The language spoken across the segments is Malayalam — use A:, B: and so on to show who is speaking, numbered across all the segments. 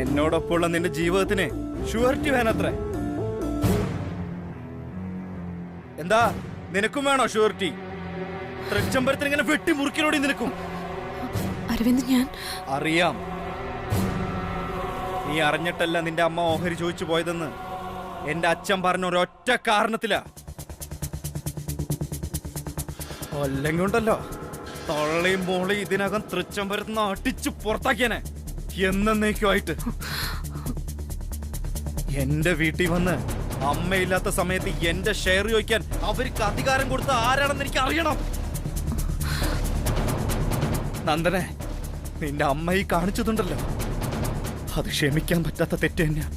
A: എന്നോടൊപ്പമുള്ള നിന്റെ ജീവിതത്തിന് ഷുവർട്ടി വേണത്രേ. എന്താ നിനക്കും വേണോ ഷുവർട്ടി? തൃച്ചംബരത്തിന് ഇങ്ങനെ വെട്ടി മുറുക്കിനോടി നിനക്കും.
B: അരവിന്ദ്, ഞാൻ
A: അറിയാം. നീ അറിഞ്ഞിട്ടല്ല നിന്റെ അമ്മ ഓഹരി ചോദിച്ചു പോയതെന്ന് എന്റെ അച്ഛൻ പറഞ്ഞ ഒരൊറ്റ കാരണത്തിലാ. അല്ലെങ്കിൽ ഉണ്ടല്ലോ, തള്ളയും മോളയും ഇതിനകം തൃച്ചംബരത്ത് അടിച്ചു പുറത്താക്കിയനെ എന്നേക്കുമായിട്ട്. എന്റെ വീട്ടിൽ വന്ന് അമ്മയില്ലാത്ത സമയത്ത് എന്റെ ഷെയർ ചോദിക്കാൻ അവർക്ക് അധികാരം കൊടുത്ത ആരാണെന്ന് എനിക്ക് അറിയണം. നന്ദനെ, നിന്റെ അമ്മ ഈ കാണിച്ചതുണ്ടല്ലോ, അത് ക്ഷമിക്കാൻ പറ്റാത്ത തെറ്റ് തന്നെയാ.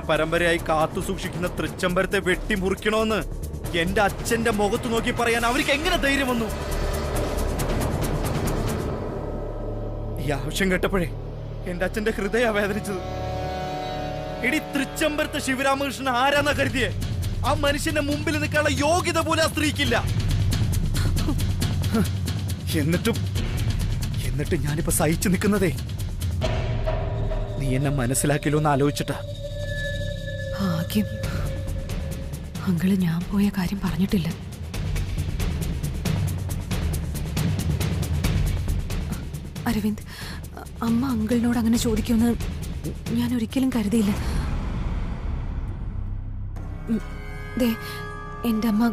A: പരമ്പരയായി കാത്തു സൂക്ഷിക്കുന്ന തൃച്ചംബരത്തെ വെട്ടി മുറിക്കണോന്ന് എന്റെ അച്ഛന്റെ മുഖത്ത് നോക്കി പറയാൻ അവർക്ക് എങ്ങനെ ധൈര്യം വന്നു? ഈ ആവശ്യം കേട്ടപ്പോഴേ എന്റെ അച്ഛന്റെ ഹൃദയ വേദനിച്ചത്. എടി, തൃച്ചംബരത്തെ ശിവരാമകൃഷ്ണൻ ആരാന്നാ കരുതിയേ? ആ മനുഷ്യന്റെ മുമ്പിൽ നിൽക്കാനുള്ള യോഗ്യത പോലും ആ സ്ത്രീക്കില്ല. എന്നിട്ട് ഞാനിപ്പോ സഹിച്ചു നിൽക്കുന്നതേ നീ എന്നെ മനസ്സിലാക്കില്ലോ എന്ന് ആലോചിച്ചിട്ടാ.
B: ഭാഗ്യം, അങ്കിള് ഞാൻ പോയ കാര്യം പറഞ്ഞിട്ടില്ല. അരവിന്ദ്, അമ്മ അങ്കിളിനോട് അങ്ങനെ ചോദിക്കുമെന്ന് ഞാൻ ഒരിക്കലും കരുതിയില്ല. ദേ, എൻ്റെ അമ്മ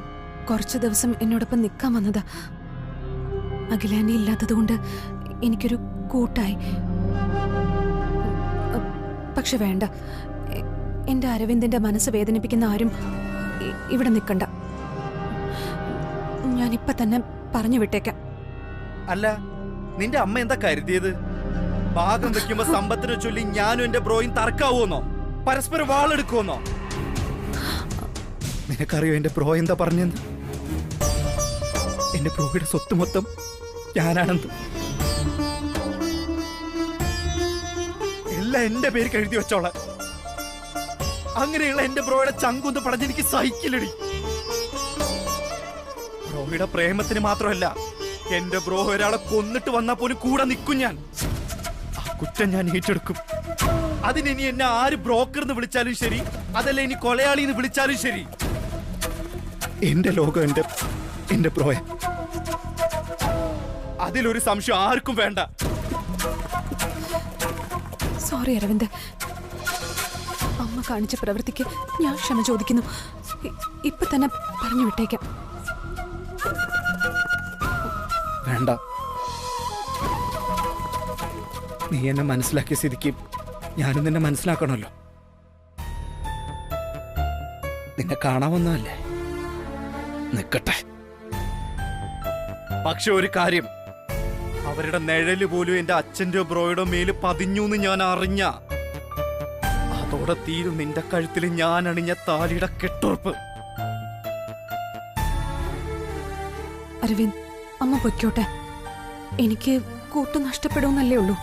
B: കുറച്ച് ദിവസം എന്നോടൊപ്പം നിൽക്കാൻ വന്നതാ. അഖിലാനി ഇല്ലാത്തതുകൊണ്ട് എനിക്കൊരു കൂട്ടായി. പക്ഷെ വേണ്ട, എൻ്റെ അരവിന്ദിന്റെ മനസ്സ് വേദനിപ്പിക്കുന്ന ആരും ഇവിടെ നിൽക്കണ്ട. ഞാനിപ്പൊ തന്നെ പറഞ്ഞു വിട്ടേക്കാം.
A: അല്ല, നിന്റെ അമ്മ എന്താ കരുതിയത്? ഭാഗം വെക്കുമ്പോ സമ്പത്തിനെ ചൊല്ലി ഞാനും എന്റെ ബ്രോയും തർക്കാവോന്നോ? പരസ്പരം വാളെടുക്കുമെന്നോ? നിനക്കറിയോ എന്റെ ബ്രോ എന്താ പറഞ്ഞെന്ന്? എന്റെ ബ്രോയുടെ സ്വത്ത് മൊത്തം ഞാനാണെന്ന്. എല്ലാം എന്റെ പേര് എഴുതി വെച്ചോളെ. അങ്ങനെയുള്ള എന്റെ ബ്രോയുടെ ചങ്കുന്ന് പറഞ്ഞെനിക്ക് സഹിക്കില്ലടി. ബ്രോയുടെ പ്രേമത്തിന് മാത്രമല്ല, എന്റെ ബ്രോ ഒരാളെ കൊന്നിട്ട് വന്നാ പോലും കൂടെ നിൽക്കും ഞാൻ. ആ കുറ്റം ഞാൻ ഏറ്റെടുക്കും. അതിനി എന്നെ ആര് ബ്രോക്കർ എന്ന് വിളിച്ചാലും ശരി, അതല്ല ഇനി കൊലയാളി എന്ന് വിളിച്ചാലും ശരി, എന്റെ ലോകം എന്റെ ബ്രോയ. അതിലൊരു സംശയം ആർക്കും വേണ്ട.
B: സോറി അരവിന്ദ്, അമ്മ കാണിച്ച പ്രവൃത്തിക്ക് ഞാൻ ക്ഷമ ചോദിക്കുന്നു. ഇപ്പൊ തന്നെ പറഞ്ഞു വിട്ടേക്കാം.
A: വേണ്ട, നീ എന്നെ മനസ്സിലാക്കിയ സ്ഥിതിക്ക് ഞാനും നിന്നെ മനസ്സിലാക്കണമല്ലോ. നിന്നെ കാണാമെന്നല്ലേ, നിക്കട്ടെ. പക്ഷെ ഒരു കാര്യം, അവരുടെ നിഴല് പോലും എന്റെ അച്ഛന്റെ ബ്രോയുടെ മേല് പതിഞ്ഞു എന്ന് ഞാൻ അറിഞ്ഞ അതോടെ തീരും നിന്റെ കഴുത്തിൽ ഞാൻ അണിഞ്ഞ താലിയുടെ കെട്ടുറപ്പ്.
B: അരവിന്ദ്, അമ്മ പൊയ്ക്കോട്ടെ. എനിക്ക് കൂട്ട് നഷ്ടപ്പെടുമെന്നല്ലേ ഉള്ളൂ.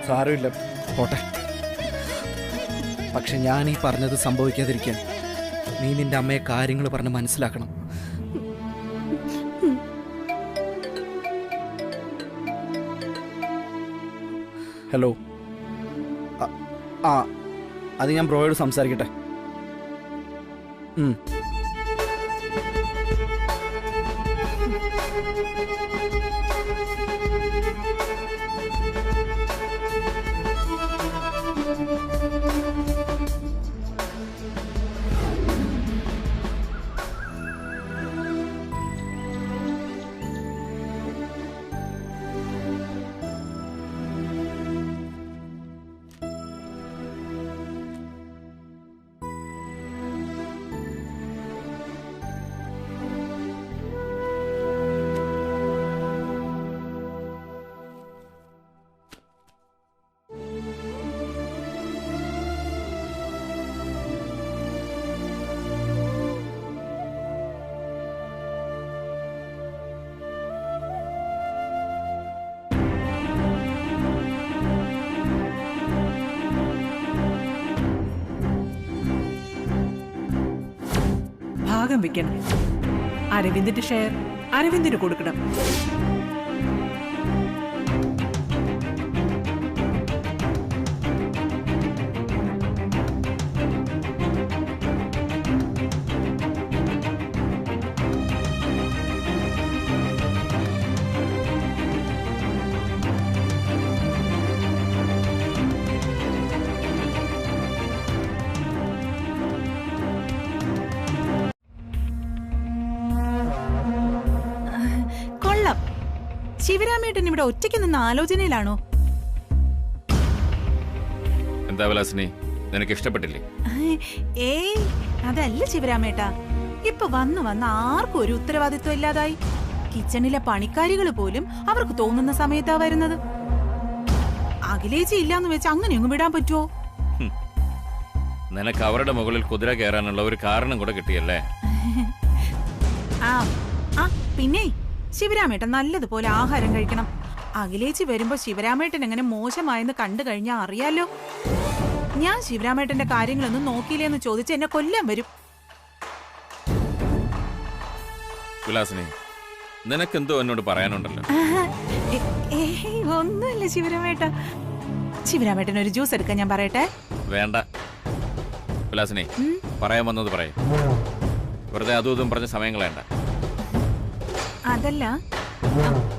A: സാരമില്ല, പോട്ടെ. പക്ഷെ ഞാൻ ഈ പറഞ്ഞത് സംഭവിക്കാതിരിക്കാൻ നീ നിന്റെ അമ്മയെ കാര്യങ്ങൾ പറഞ്ഞ് മനസ്സിലാക്കണം. ഹലോ, അത് ഞാൻ ബ്രോയോട് സംസാരിക്കട്ടെ.
C: ഭാഗം വെക്കണം. അരവിന്ദിന്റെ ഷെയർ അരവിന്ദിന് കൊടുക്കണം.
D: ശിവരാമേട്ടൻ ഇവിടെ ഒറ്റയ്ക്ക് നിന്ന് ആലോചനയിലാണോ?
E: എന്താ വിലാസിനി, നിനക്ക് ഇഷ്ടപ്പെട്ടില്ലേ?
D: ഏയ് അതല്ല ശിവരാമേട്ടാ, ഇപ്പൊ വന്ന് ആർക്കും ഒരു ഉത്തരവാദിത്വം ഇല്ലാതായി. കിച്ചണിലെ പണിക്കാരികൾ പോലും അവർക്ക് തോന്നുന്ന സമയത്താ വരുന്നത്. അഖിലേച്ചി ഇല്ലാന്ന് വെച്ച് അങ്ങനെയൊന്നും വിടാൻ പറ്റുമോ?
E: നിനക്ക് അവരുടെ മുകളിൽ കുതിര കയറാനുള്ള ഒരു കാരണം കൂടെ കിട്ടിയല്ലേ?
D: പിന്നെ ശിവരാമേട്ടൻ നല്ലതുപോലെ ആഹാരം കഴിക്കണം. അഖിലേച്ചി വരുമ്പോ ശിവരാമേട്ടൻ എങ്ങനെ മോശമായെന്ന് കണ്ടു കഴിഞ്ഞാൽ അറിയാലോ. ഞാൻ ശിവരാമേട്ടന്റെ കാര്യങ്ങളൊന്നും നോക്കിയില്ലേന്ന് ചോദിച്ച് എന്നെ കൊല്ലാൻ വരും.
E: വിലാസിനി, നിനക്കെന്തോ എന്നോട് പറയാനുണ്ടല്ലോ.
D: ഒന്നുമില്ല ശിവരാമേട്ട. ശിവരാമേട്ടൻ ഒരു ജ്യൂസ് എടുക്കാൻ ഞാൻ പറയട്ടെ?
E: വേണ്ട വിലാസിനി, പറയാൻ വന്നത് പറയും. വെറുതെ അതും ഇതും പറഞ്ഞ സമയം കളയണ്ട.
D: അതല്ല,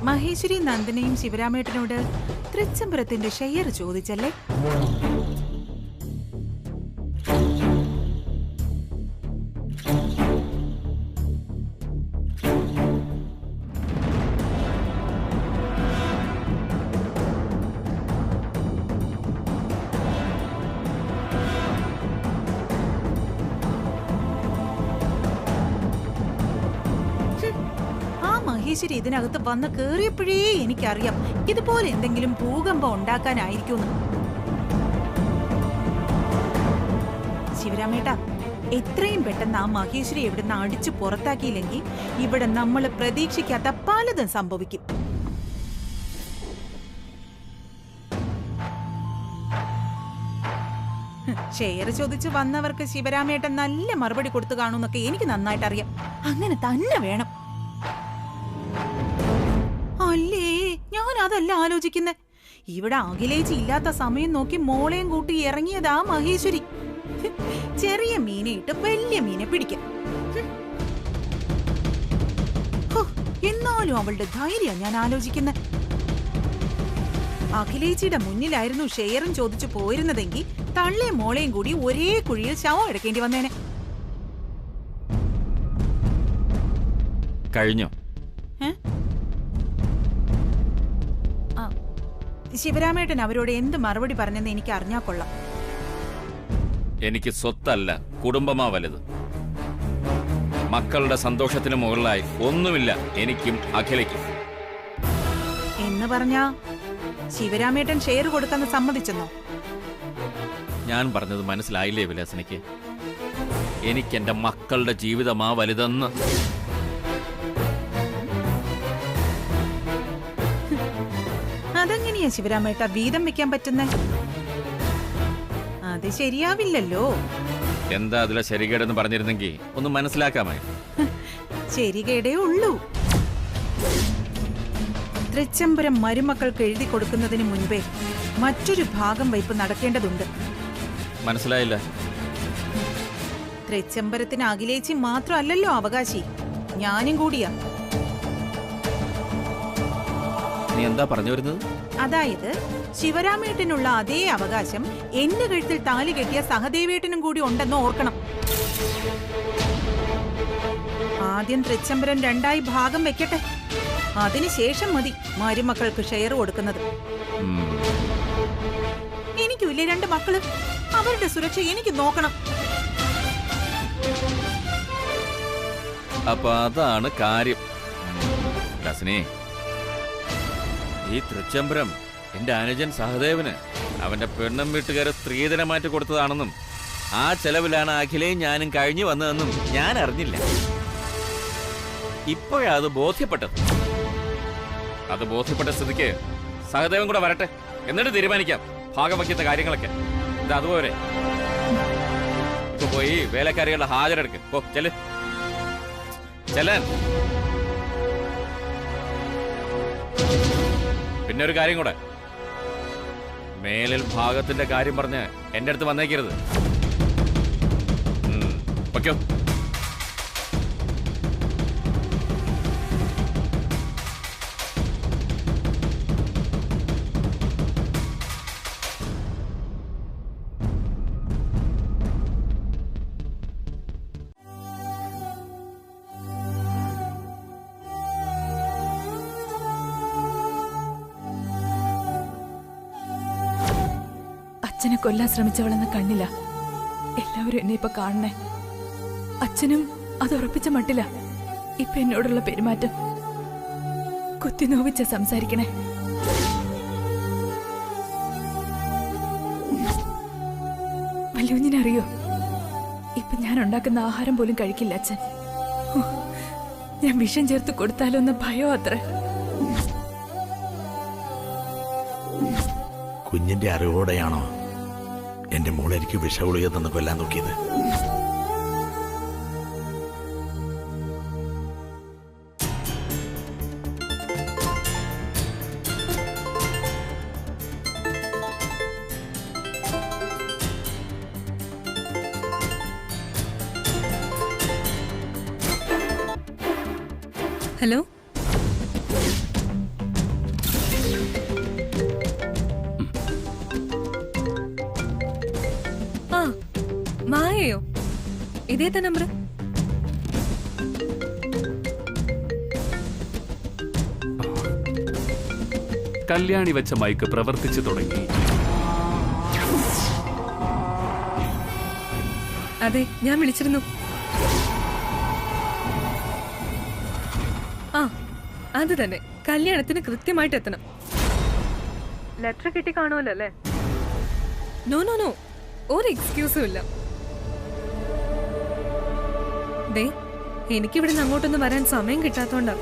D: മഹേശ്വരി നന്ദനയും ശിവരാമേട്ടനോട് തൃച്ചംബരത്തിന്റെ ഷെയർ ചോദിച്ചല്ലേ? മഹേശ്വരി ഇതിനകത്ത് വന്ന് കേറിയപ്പോഴേ എനിക്കറിയാം ഇതുപോലെ എന്തെങ്കിലും ഭൂകമ്പം ഉണ്ടാക്കാനായിരിക്കും. ശിവരാമേട്ട, എത്രയും പെട്ടെന്ന് ആ മഹേശ്വരി ഇവിടുന്ന് അടിച്ചു പുറത്താക്കിയില്ലെങ്കിൽ ഇവിടെ നമ്മൾ പ്രതീക്ഷിക്കാത്ത പലതും സംഭവിക്കും. ഷെയർ ചോദിച്ചു വന്നവർക്ക് ശിവരാമേട്ടൻ നല്ല മറുപടി കൊടുത്തു കാണുമെന്നൊക്കെ എനിക്ക് നന്നായിട്ട് അറിയാം. അങ്ങനെ തന്നെ വേണം. അല്ലേ, ഞാൻ അതല്ല ആലോചിക്കുന്നെ. ഇവിടെ അഖിലേച്ചി ഇല്ലാത്ത സമയം നോക്കി മോളെയും കൂട്ടി ഇറങ്ങിയതാ മഹേശ്വരി. ചെറിയ മീനെ ഇട്ട് വലിയ മീനെ പിടിക്കാം. എന്നാലും അവളുടെ ധൈര്യം ഞാൻ ആലോചിക്കുന്നെ. അഖിലേച്ചിയുടെ മുന്നിലായിരുന്നു ഷെയറും ചോദിച്ചു പോയിരുന്നതെങ്കിൽ തള്ളയും മോളെയും കൂടി ഒരേ കുഴിയിൽ ശവം എടുക്കേണ്ടി വന്നേനെ.
E: കഴിഞ്ഞോ?
D: ശിവരാമേട്ടൻ അവരോട് എന്ത് മറുപടി പറഞ്ഞെന്ന് എനിക്ക് അറിഞ്ഞാ കൊള്ളാം.
E: എനിക്ക് സ്വത്തല്ല, കുടുംബമാ വലുത്. മക്കളുടെ സന്തോഷത്തിന് മുകളിലായി ഒന്നുമില്ല എനിക്കും അഖിലയ്ക്കും.
D: എന്ന് പറഞ്ഞാ ശിവരാമേട്ടൻ ഷെയർ കൊടുക്കാന്ന് സമ്മതിച്ചെന്നോ?
E: ഞാൻ പറഞ്ഞത് മനസ്സിലായില്ലേ വിലാസിനിക്ക്? എനിക്ക് എന്റെ മക്കളുടെ ജീവിതമാ വലുതെന്ന്.
D: അതെങ്ങനെയാ ശിവരാമേട്ട വീതം വെക്കാൻ പറ്റുന്ന? അത് ശരിയാവില്ലല്ലോ.
E: എന്താ അതിലെ ശരികേടെന്ന് പറഞ്ഞിരുന്നെങ്കിൽ ഒന്ന് മനസ്സിലാക്കാമായി.
D: ശരികേടേ ഉള്ളൂ. തൃച്ചംബരം മരുമക്കൾക്ക് എഴുതി കൊടുക്കുന്നതിന് മുൻപേ മറ്റൊരു ഭാഗം വയ്പ് നടക്കേണ്ടതുണ്ട്.
E: മനസ്സിലായില്ല.
D: തൃച്ചംബരത്തിന് അഖിലേച്ചി മാത്രമല്ലല്ലോ അവകാശി, ഞാനും കൂടിയാ.
E: നീ എന്താ പറഞ്ഞു വരുന്നത്?
D: അതായത് ശിവരാമേട്ടനുള്ള അതേ അവകാശം എന്റെ കഴുത്തിൽ താലി കെട്ടിയ സഹദേവേട്ടനും കൂടി ഉണ്ടെന്ന് ഓർക്കണം. ആദ്യം തൃച്ചംബരം രണ്ടായി ഭാഗം വെക്കട്ടെ, അതിനുശേഷം മതി മരുമക്കൾക്ക് ഷെയർ കൊടുക്കുന്നത്. എനിക്കുമില്ലേ രണ്ട് മക്കള്, അവരുടെ സുരക്ഷ എനിക്ക് നോക്കണം.
E: അപ്പൊ അതാണ് കാര്യം. ഈ തൃച്ചംബരം എന്റെ അനുജൻ സഹദേവന് അവന്റെ പെണ്ണും വീട്ടുകാരെ സ്ത്രീധനമായിട്ട് കൊടുത്തതാണെന്നും ആ ചെലവിലാണ് അഖിലയും ഞാനും കഴിഞ്ഞു വന്നതെന്നും ഞാൻ അറിഞ്ഞില്ല. ഇപ്പോഴാ അത് ബോധ്യപ്പെട്ടത്. അത് ബോധ്യപ്പെട്ട സ്ഥിതിക്ക് സഹദേവൻ കൂടെ വരട്ടെ, എന്നിട്ട് തീരുമാനിക്കാം ഭാഗം വയ്ക്കുന്ന കാര്യങ്ങളൊക്കെ. ഇത് അതുപോലെ ഇപ്പൊ പോയി വേലക്കാരികളുടെ ഹാജരെടുക്ക്. പോ ചെല്. ചെല്ലാൻ. പിന്നെ ഒരു കാര്യം കൂടെ, മേലിൽ ഭാഗത്തിന്റെ കാര്യം പറഞ്ഞ് എന്റെ അടുത്ത് വന്നേക്കരുത്. ഓക്കോ?
B: അച്ഛനെ കൊല്ലാൻ ശ്രമിച്ചവളെന്ന കണ്ണില്ല എല്ലാവരും എന്നെ ഇപ്പൊ കാണണേ. അച്ഛനും അത് ഉറപ്പിച്ച മട്ടില്ല ഇപ്പൊ എന്നോടുള്ള പെരുമാറ്റം. കുത്തി നോവിച്ച സംസാരിക്കണേ. വല്യുഞ്ഞിനറിയോ, ഇപ്പൊ ഞാൻ ഉണ്ടാക്കുന്ന ആഹാരം പോലും കഴിക്കില്ല അച്ഛൻ. ഞാൻ വിഷം ചേർത്ത് കൊടുത്താലോ എന്ന ഭയോ അത്ര.
F: കുഞ്ഞിന്റെ അറിവോടെയാണോ എന്റെ മോളെനിക്ക് വിഷഗുളിക തന്ന് കൊല്ലാൻ നോക്കിയത്?
G: ഹലോ, ആ മായയോ? ഇതേതാ നമ്പർ?
H: കല്യാണി വെച്ച മൈക്ക് പ്രവർത്തിച്ചു തുടങ്ങി.
G: അതെ, ഞാൻ വിളിച്ചിരുന്നു. ആ അത് തന്നെ, കല്യാണത്തിന് കൃത്യമായിട്ട് എത്തണം. ലെറ്റർ കിട്ടി കാണുമല്ലോ അല്ലേ? നോ നോ നോ, ഒരു എക്സ്ക്യൂസും ഇല്ല. ദേ, എനിക്കിവിടുന്ന് അങ്ങോട്ടൊന്നും വരാൻ സമയം കിട്ടാത്തോണ്ടാ.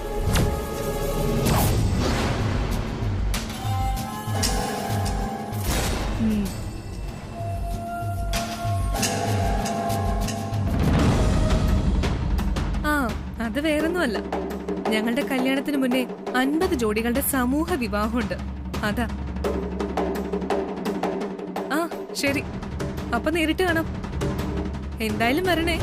G: ആ അത് വേറൊന്നുമല്ല, ഞങ്ങളുടെ കല്യാണത്തിന് മുന്നേ 50 ജോഡികളുടെ സമൂഹ വിവാഹമുണ്ട്. അതാ. ആ ശരി, അപ്പൊ നേരിട്ട് കാണാം. എന്തായാലും വരണേ.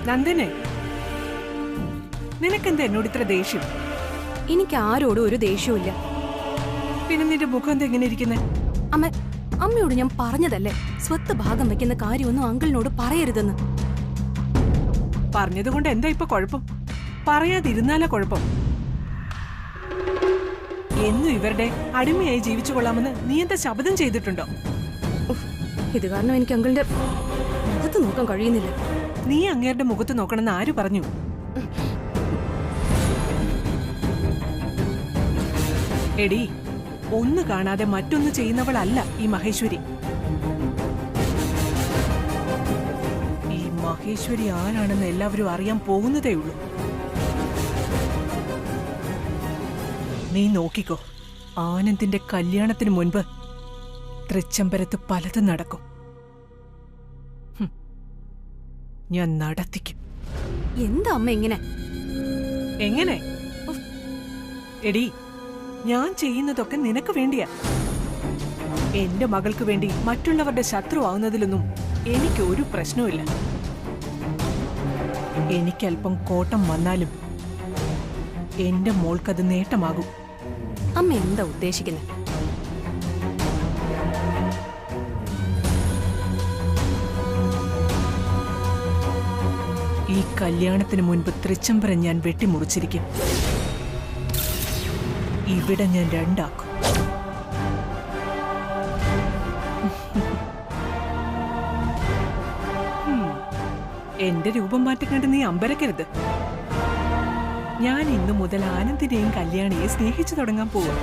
C: നന്ദനെ, നിനക്കെന്താ എന്നോട് ഇത്ര ദേഷ്യം?
B: എനിക്ക് ആരോടും ഒരു ദേഷ്യവും.
C: പിന്നെ നിന്റെ മുഖം എന്താ എങ്ങനെ ഇരിക്കുന്നത്?
B: അമ്മയോട് ഞാൻ പറഞ്ഞതല്ലേ, സ്വത്ത് ഭാഗം വെക്കുന്ന കാര്യമൊന്നും അങ്കിളിനോട് പറയരുതെന്ന്.
C: പറഞ്ഞതുകൊണ്ട് എന്താ ഇപ്പൊ കുഴപ്പം? പറയാതിരുന്നാലാ കുഴപ്പം. എന്നും ഇവരുടെ അടിമയായി ജീവിച്ചു കൊള്ളാമെന്ന് നീ എന്താ ശപഥം ചെയ്തിട്ടുണ്ടോ?
B: ഇത് കാരണം എനിക്ക് അങ്കിളിന്റെ മുഖത്ത് നോക്കാൻ കഴിയുന്നില്ല.
C: നീ അങ്ങേരുടെ മുഖത്ത് നോക്കണമെന്ന് ആര് പറഞ്ഞു? എടി, ഒന്ന് കാണാതെ മറ്റൊന്ന് ചെയ്യുന്നവളല്ല ഈ മഹേശ്വരി. ഈ മഹേശ്വരി ആരാണെന്ന് എല്ലാവരും അറിയാൻ പോകുന്നതേ ഉള്ളൂ. നീ നോക്കിക്കോ, ആനന്ദിന്റെ കല്യാണത്തിന് മുൻപ് തൃച്ചംബരത്ത് പലതും നടക്കും. ഞാൻ നടത്തിക്കും.
B: എന്താ അമ്മ ഇങ്ങനെ?
C: എങ്ങനെ? എടി, ഞാൻ ചെയ്യുന്നതൊക്കെ നിനക്ക് വേണ്ടിയാ. എന്റെ മകൾക്ക് വേണ്ടി മറ്റുള്ളവരുടെ ശത്രു ആവുന്നതിലൊന്നും എനിക്ക് ഒരു പ്രശ്നവുമില്ല. എനിക്കല്പം കോട്ടം വന്നാലും എന്റെ മോൾക്കത് നേട്ടമാകും.
B: അമ്മ എന്താ ഉദ്ദേശിക്കുന്നത്?
C: ഈ കല്യാണത്തിന് മുൻപ് തൃച്ചംബരം ഞാൻ വെട്ടിമുറിച്ചിരിക്കും. ഇവിടെ ഞാൻ രണ്ടാക്കും. എന്റെ രൂപം മാറ്റം കണ്ട് നീ അമ്പരക്കരുത്. ഞാൻ ഇന്നു മുതൽ ആനന്ദിനെയും കല്യാണിയെ സ്നേഹിച്ചു തുടങ്ങാൻ പോവാ.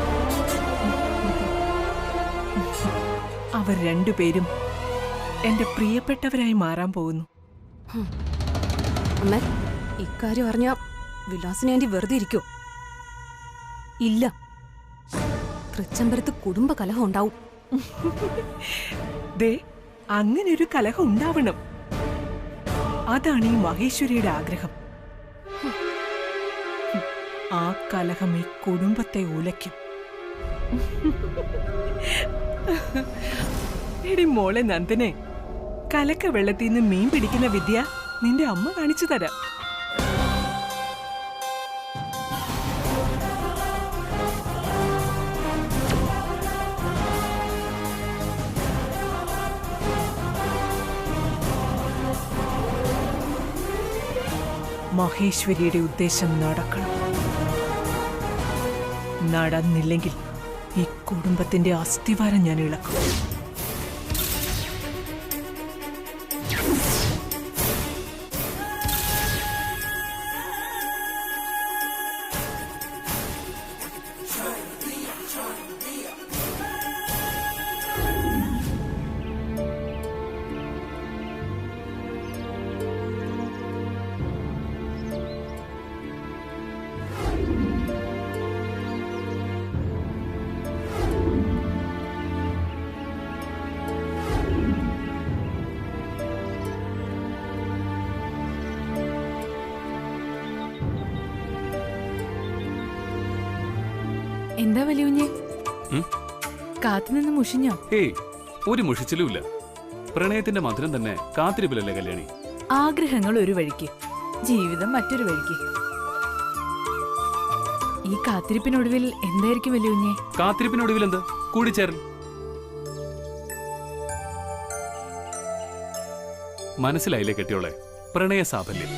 C: അവർ രണ്ടുപേരും എന്റെ പ്രിയപ്പെട്ടവരായി മാറാൻ പോകുന്നു.
B: അമ്മ, ഇക്കാര്യം അറിഞ്ഞ വിലാസിനെ ആന്റി വെറുതെ ഇരിക്കോ? ഇല്ല, തൃച്ചംബരത്ത് കുടുംബ കലഹം ഉണ്ടാവും.
C: ദേ, അങ്ങനെ ഒരു കലഹം ഉണ്ടാവണം. അതാണ് ഈ മഹേശ്വരിയുടെ ആഗ്രഹം. ആ കലഹം ഈ കുടുംബത്തെ ഉലയ്ക്കും. എടി മോളെ നന്ദനെ, കലക്ക വെള്ളത്തിൽ നിന്ന് മീൻ പിടിക്കുന്ന വിദ്യ നിന്റെ അമ്മ കാണിച്ചു തരാം. മഹേശ്വരിയുടെ ഉദ്ദേശം നടക്കണം. നടന്നില്ലെങ്കിൽ ഈ കുടുംബത്തിന്റെ അസ്ഥിവാരം ഞാൻ ഇളക്കും.
I: എന്താ വലിയുഞ്ഞേ, കാത്തുനിന്ന് മുഷിഞ്ഞോ?
H: ഏയ്, ഒരു മുഷിച്ചിലുമില്ല. പ്രണയത്തിന്റെ മധുരം തന്നെ കാത്തിരിപ്പിലല്ലേ കല്യാണി?
I: ആഗ്രഹങ്ങൾ ഒരു വഴിക്ക്, ജീവിതം മറ്റൊരു വഴിക്ക്. ഈ കാത്തിരിപ്പിനൊടുവിൽ എന്തായിരിക്കും വലിയുഞ്ഞേ?
H: കാത്തിരിപ്പിനൊടുവിൽ എന്ത്? കൂടിച്ചേരൽ. മനസ്സിലായില്ലേ കെട്ടിയോളെ? പ്രണയ സാഫല്യം.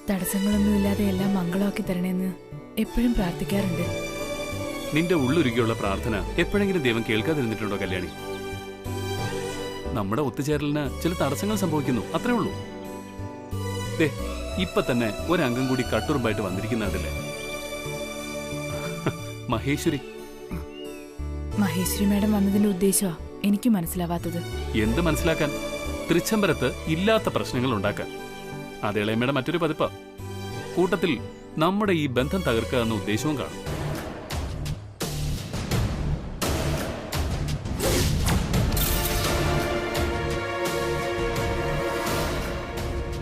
I: തടസ്സങ്ങളൊന്നുമില്ലാതെ എല്ലാം മംഗളമാക്കി തരണേന്ന് എപ്പോഴും പ്രാർത്ഥിക്കാറുണ്ട്.
H: നിന്റെ ഉള്ളുരുകിയുള്ള പ്രാർത്ഥന എപ്പോഴെങ്കിലും ദൈവം കേൾക്കാതിരുന്നിട്ടുണ്ടോ കല്യാണി? നമ്മുടെ ഒത്തുചേരലിന് ചില തടസ്സങ്ങൾ സംഭവിക്കുന്നു, അത്രേ ഉള്ളൂ. ദേ, ഇപ്പൊ തന്നെ ഒരംഗം കൂടി കട്ടുറുമ്പായിട്ട് വന്നിരിക്കുന്നതല്ലേ മഹേശ്വരി.
I: മഹേശ്വരി മാഡം വന്നതിന്റെ ഉദ്ദേശമാ എനിക്ക് മനസ്സിലാവാത്തത്.
H: എന്ത് മനസ്സിലാക്കാൻ? തൃച്ചംബരത്ത് ഇല്ലാത്ത പ്രശ്നങ്ങൾ ഉണ്ടാക്കാൻ. അത് ഇളയമ്മയുടെ മറ്റൊരു പതിപ്പാ. കൂട്ടത്തിൽ നമ്മുടെ ഈ ബന്ധം തകർക്കുക എന്ന ഉദ്ദേശവും കാണും.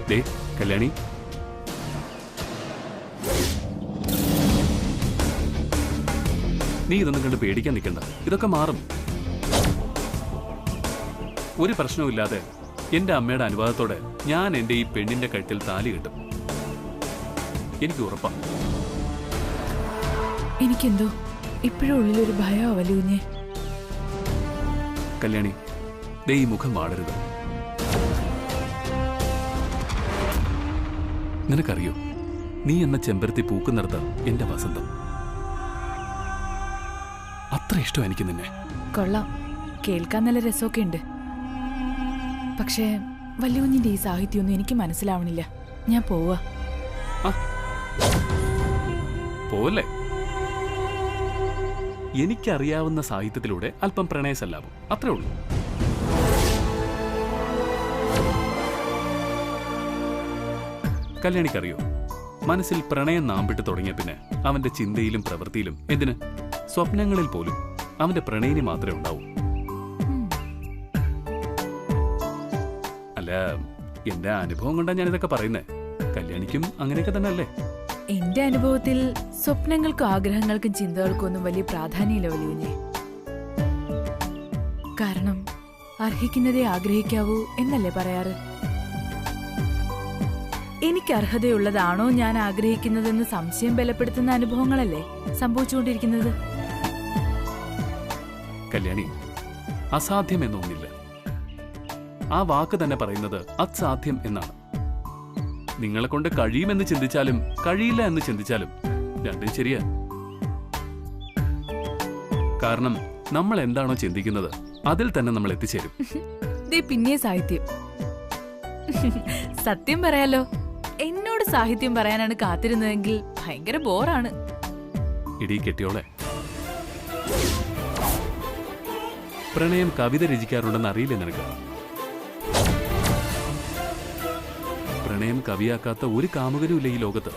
H: ദേ കല്യാണി, നീ ഇതൊന്നും കണ്ട് പേടിക്കാൻ നിൽക്കണ്ട. ഇതൊക്കെ മാറും. ഒരു പ്രശ്നവുമില്ലാതെ എന്റെ അമ്മയുടെ അനുവാദത്തോടെ ഞാൻ എന്റെ ഈ പെണ്ണിന്റെ കഴുത്തിൽ താലി കെട്ടും. എനിക്ക് ഉറപ്പാ.
I: എനിക്കെന്തോ ഇപ്പോഴും ഉള്ളിലൊരു ഭയം വലിയുഞ്ഞേ.
H: കല്യാണി, ദേ ഈ മുഖം വാടരുത്. നിനക്കറിയോ, നീ എന്ന ചെമ്പരത്തി പൂക്കുന്നിടത്ത് എന്റെ വസന്തം. അത്ര ഇഷ്ടം എനിക്ക് നിന്നെ.
I: കൊള്ളാം, കേൾക്കാൻ നല്ല രസമൊക്കെ ഉണ്ട്. പക്ഷേ വലിയുഞ്ഞിന്റെ ഈ സാഹിത്യമൊന്നും എനിക്ക് മനസ്സിലാവണില്ല. ഞാൻ പോവാ.
H: പോവല്ലേ? എനിക്കറിയാവുന്ന സാഹിത്യത്തിലൂടെ അല്പം പ്രണയസല്ലാപം, അത്രേ ഉള്ളൂ. കല്യാണിക്കറിയോ, മനസ്സിൽ പ്രണയം നാമ്പിട്ട് തുടങ്ങിയ പിന്നെ അവന്റെ ചിന്തയിലും പ്രവൃത്തിയിലും, എന്തിന് സ്വപ്നങ്ങളിൽ പോലും അവന്റെ പ്രണയിനി മാത്രമേ ഉണ്ടാവൂ. അല്ല, എന്റെ അനുഭവം കൊണ്ടാണ് ഞാനിതൊക്കെ പറയുന്നേ. കല്യാണിക്കും അങ്ങനെയൊക്കെ തന്നെ അല്ലേ?
I: എന്റെ അനുഭവത്തിൽ സ്വപ്നങ്ങൾക്കും ആഗ്രഹങ്ങൾക്കും ചിന്തകൾക്കും ഒന്നും വലിയ പ്രാധാന്യമില്ല വലിയുഞ്ഞേ. കാരണം അർഹിക്കുന്നതേ ആഗ്രഹിക്കാവൂ എന്നല്ലേ പറയാറ്. എനിക്ക് അർഹതയുള്ളതാണോ ഞാൻ ആഗ്രഹിക്കുന്നതെന്ന് സംശയം ബലപ്പെടുത്തുന്ന അനുഭവങ്ങളല്ലേ സംഭവിച്ചുകൊണ്ടിരിക്കുന്നത്.
H: കല്യാണി, അസാധ്യം എന്നൊന്നില്ല. ആ വാക്ക് തന്നെ പറയുന്നത് അസാധ്യം എന്നാണ്. നിങ്ങളെ കൊണ്ട് കഴിയുമെന്ന് ചിന്തിച്ചാലും കഴിയില്ല എന്ന് ചിന്തിച്ചാലും രണ്ടും ശരിയാ. കാരണം നമ്മൾ എന്താണോ ചിന്തിക്കുന്നത് അതിൽ തന്നെ നമ്മൾ എത്തിച്ചേരും.
I: പിന്നെ സാഹിത്യം സത്യം പറയാലോ, എന്നോട് സാഹിത്യം പറയാനാണ് കാത്തിരുന്നതെങ്കിൽ ഭയങ്കര ബോറാണ്.
H: ഇടീ കെട്ടിയോളെ, പ്രണയം കവിത രചിക്കാറുണ്ടെന്ന് അറിയില്ല നിനക്ക്? പ്രണയം കവിയാക്കാത്ത ഒരു കാമുകനും ഇല്ല ഈ ലോകത്ത്.